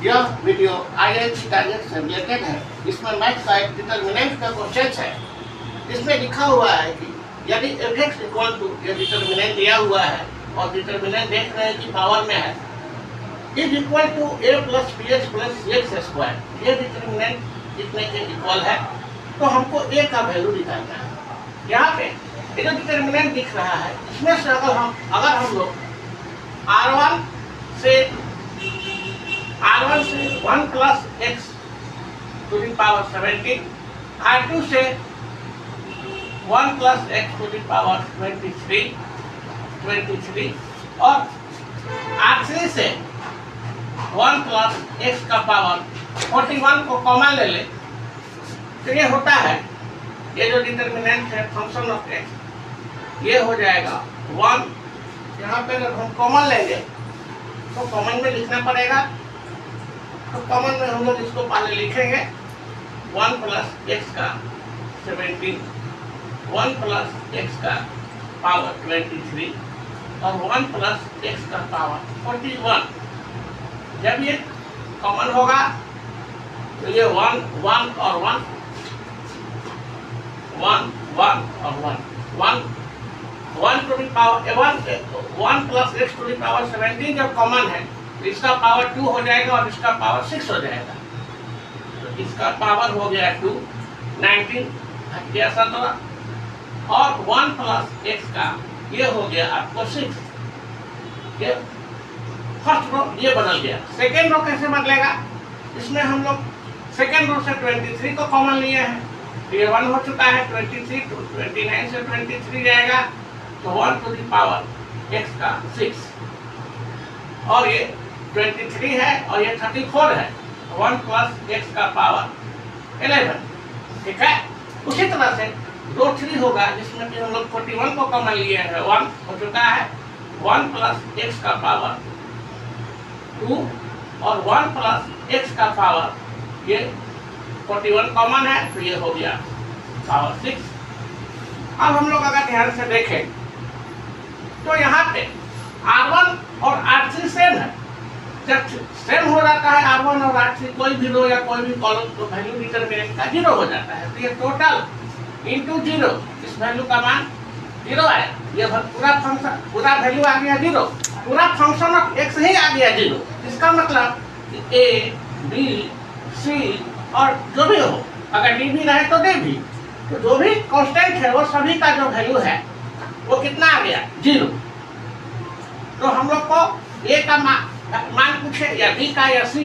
यह video IIT target से related है। इसमें मैथ का एक डिटर्मिनेंट का क्वेश्चन है। इसमें लिखा हुआ है कि यदि f(x) इक्वल टू ये डिटर्मिनेंट दिया हुआ है और डिटर्मिनेंट देख रहे हैं कि पावर में है is equal to a plus bx plus cx square. ये डिटर्मिनेंट इतने के इक्वल है तो हमको a का वैल्यू निकालना है। यहाँ पे ये जो डिटर्मिनेंट दिख रहा है इसमें से अगर हम लोग r1 से 1 plus x to the power 17, r2 से 1 plus x to the power 23 और r3 से 1 प्लस x का पावर 41 को कॉमन ले ले तो ये होता है, ये जो डिटर्मिनेंट है फंक्शन ऑफ x ये हो जाएगा 1। यहाँ पे अगर हम कॉमन लेंगे तो कॉमन में लिखना पड़ेगा, तो कॉमन में हम लोग इसको पहले लिखेंगे 1 प्लस x का 17, 1 प्लस x का पावर 23 और 1 प्लस x का पावर 41। जब ये कॉमन होगा तो ये 1 1 और 1 1 to the power 1 plus x to the power 17 जब कॉमन है तो इसका पावर 2 हो जाएगा और इसका पावर 6 हो जाएगा। तो इसका पावर हो गया 2, 19 हटिया 17 और 1 प्लस x का ये हो गया आपको 6। ये फर्स्ट रो ये बदल गया। सेकेंड रो कैसे बदलेगा? इसमें हम लोग सेकेंड रो से 23 को कॉमन लिए हैं, ये 1 हो चुका है, 23 to 29 से 23 जाएगा तो 1 टू द पावर x का 6 और ये 23 है और ये 34 है, 1 प्लस x का पावर 11। ठीक है, उसी तरह से रो 3 होगा जिसमें कि हम लोग 41 को कॉमन लिए हैं, 1 हो चुका है, 1 प्लस x का पावर 2 और 1 प्लस x का पावर ये 41 कॉमन है तो ये हो गया पावर 6। अब हम लोग अगर ध्यान से देखें तो यहाँ पे R1 और R3 सेम है। जब सेम हो जाता है R1 और R3 कोई भी रो या कोई भी कॉलम तो वैल्यू डिटरमिनेंट का 0 हो जाता है। तो ये टोटल इंटू 0, इस वैल्यू का मान 0 है। ये पूरा फंक्शन पूरा वैल्यू आ गया 0, पूरा फंक्शन ऑफ x ही आ गया 0। इसका मतलब A B C और जो भी हो, अगर D भी रहे तो D भी, तो जो भी कांस्टेंट है वो सभी का जो वैल्यू है वो कितना आ गया 0। तो हम लोग को A का मान पूछे या B का या C